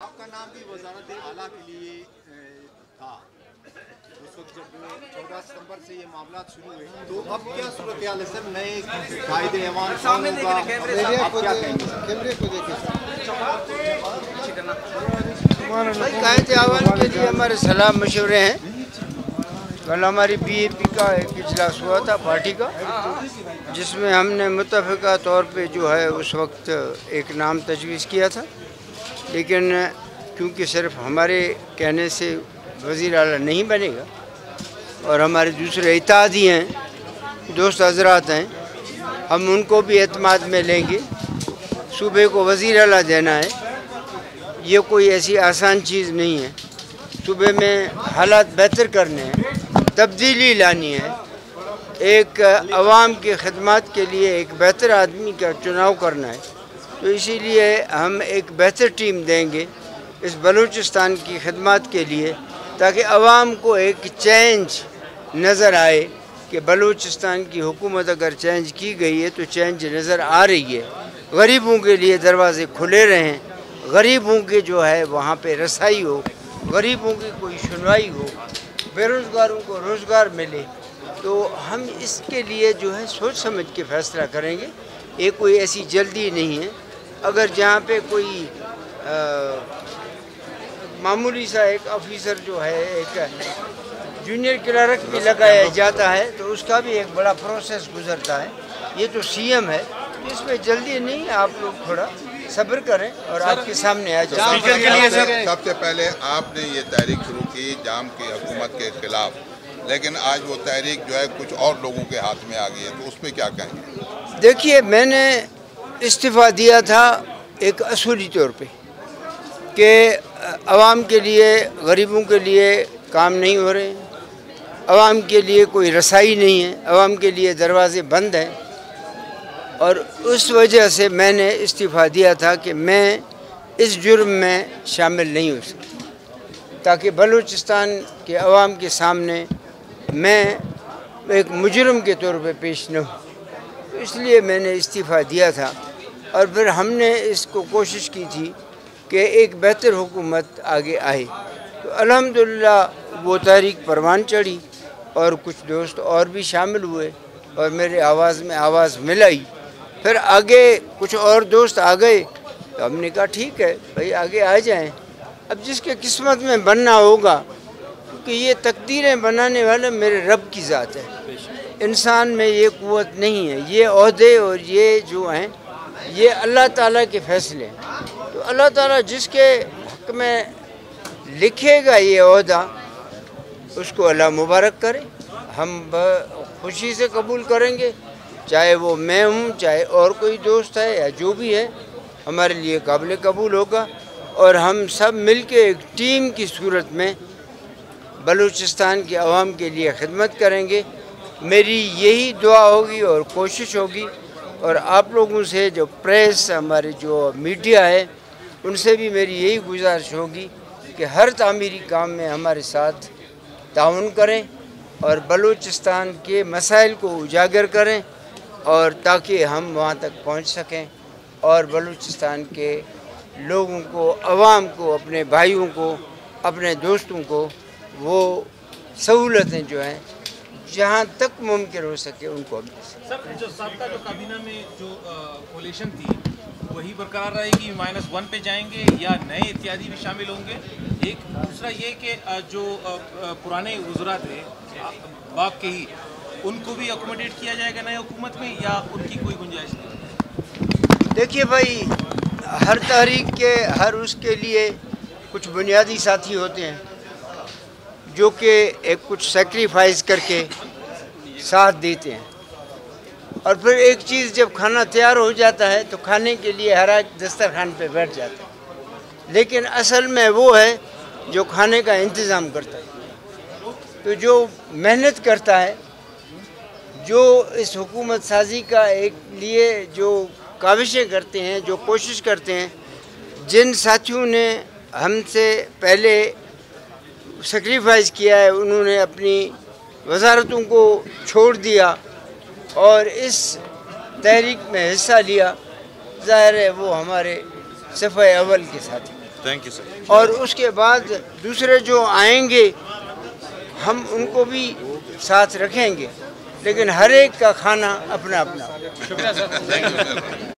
आपका नाम भी वजारत आला के लिए था उस वक्त जब 14 सितंबर से ये मामला शुरू हुए, तो अब क्या सूरत हाल है सर? नए कायदे एवान आप क्या कहेंगे? कायदे एवान के लिए हमारे सलाह मशवरे हैं। कल हमारी BAP का एक इजलास हुआ था पार्टी का, जिसमें हमने मुत्तफ़िका तौर पे जो है उस वक्त एक नाम तजवीज़ किया था, लेकिन क्योंकि सिर्फ हमारे कहने से वज़ीर आला नहीं बनेगा और हमारे दूसरे इत्तेहादी हैं, दोस्त हज़रात हैं, हम उनको भी एतमाद में लेंगे। सूबे को वज़ीर आला देना है, ये कोई ऐसी आसान चीज़ नहीं है। सूबे में हालात बेहतर करने हैं, तब्दीली लानी है, एक आवाम की खिदमत के लिए एक बेहतर आदमी का चुनाव करना है। तो इसीलिए हम एक बेहतर टीम देंगे इस बलूचिस्तान की खिदमत के लिए, ताकि आवाम को एक चेंज नज़र आए कि बलूचिस्तान की हुकूमत अगर चेंज की गई है तो चेंज नज़र आ रही है। गरीबों के लिए दरवाज़े खुले रहें, गरीबों के जो है वहाँ पे रसाई हो, गरीबों की कोई सुनवाई हो, बेरोज़गारों को रोज़गार मिले। तो हम इसके लिए जो है सोच समझ के फ़ैसला करेंगे। ये कोई ऐसी जल्दी नहीं है। अगर जहाँ पे कोई मामूली सा एक ऑफिसर जो है, एक जूनियर क्लर्क भी लगाया जाता है, तो उसका भी एक बड़ा प्रोसेस गुजरता है। ये तो CM है, तो इसमें जल्दी नहीं है। आप लोग थोड़ा सब्र करें और आपके सामने आ जाए। सबसे पहले आपने ये तहरीक शुरू की जाम की हुकूमत के खिलाफ, लेकिन आज वो तहरीक जो है कुछ और लोगों के हाथ में आ गई है, तो उस पर क्या कहेंगे? देखिए, मैंने इस्तीफ़ा दिया था एक असूली तौर पे कि आवाम के लिए, गरीबों के लिए काम नहीं हो रहे, आवाम के लिए कोई रसाई नहीं है, आवाम के लिए दरवाज़े बंद हैं, और उस वजह से मैंने इस्तीफ़ा दिया था कि मैं इस जुर्म में शामिल नहीं हो सकता, ताकि बलूचिस्तान के आवाम के सामने मैं एक मुजरिम के तौर पे पेश न हूँ। तो इसलिए मैंने इस्तीफ़ा दिया था, और फिर हमने इसको कोशिश की थी कि एक बेहतर हुकूमत आगे आए। तो अल्हम्दुलिल्लाह वो तारीख परवान चढ़ी और कुछ दोस्त और भी शामिल हुए और मेरे आवाज़ में आवाज़ मिलाई। फिर आगे कुछ और दोस्त आ गए, तो हमने कहा ठीक है भाई, आगे आ जाएं। अब जिसके किस्मत में बनना होगा, क्योंकि ये तकदीरें बनाने वाले मेरे रब की ज़ात है, इंसान में ये क़ुव्वत नहीं है। ये ओहदे और ये जो हैं, ये अल्लाह ताला के फ़ैसले हैं। तो अल्लाह ताला जिसके हक़ में लिखेगा ये ओहदा, उसको अल्लाह मुबारक करे। हम खुशी से कबूल करेंगे, चाहे वो मैं हूँ, चाहे और कोई दोस्त है या जो भी है, हमारे लिए काबिल कबूल होगा। और हम सब मिल के एक टीम की सूरत में बलूचिस्तान के अवाम के लिए खिदमत करेंगे। मेरी यही दुआ होगी और कोशिश होगी, और आप लोगों से, जो प्रेस, हमारे जो मीडिया है, उनसे भी मेरी यही गुजारिश होगी कि हर तामीरी काम में हमारे साथ ताउन करें और बलूचिस्तान के मसाइल को उजागर करें, और ताकि हम वहाँ तक पहुँच सकें और बलूचिस्तान के लोगों को, अवाम को, अपने भाइयों को, अपने दोस्तों को वो सहूलतें जो हैं जहाँ तक मुमकिन हो सके उनको हम दें। सर, जो साबका जो काबीना में जो कोलिशन थी वही बरकरार रहेगी, -1 पे जाएंगे या नए इत्यादि भी शामिल होंगे? एक दूसरा ये कि जो पुराने वज़रा थे बाप के ही, उनको भी अकोमोडेट किया जाएगा नई हुकूमत में, या उनकी कोई गुंजाइश नहीं? देखिए भाई, हर तहरीक के हर उसके लिए कुछ बुनियादी साथी होते हैं जो कि एक कुछ सेक्रीफाइस करके साथ देते हैं, और फिर एक चीज़ जब खाना तैयार हो जाता है तो खाने के लिए हर एक दस्तरखान पे बैठ जाता है, लेकिन असल में वो है जो खाने का इंतज़ाम करता है। तो जो मेहनत करता है, जो इस हुकूमत साजी का एक लिए जो काविशें करते हैं, जो कोशिश करते हैं, जिन साथियों ने हमसे पहले सेक्रीफाइस किया है, उन्होंने अपनी वजारतों को छोड़ दिया और इस तहरीक में हिस्सा लिया, ज़ाहिर है वो हमारे सफ़े अव्वल के साथी। Thank you sir. और उसके बाद दूसरे जो आएंगे हम उनको भी साथ रखेंगे, लेकिन हर एक का खाना अपना अपना। शुक्रिया सर। Thank you sir.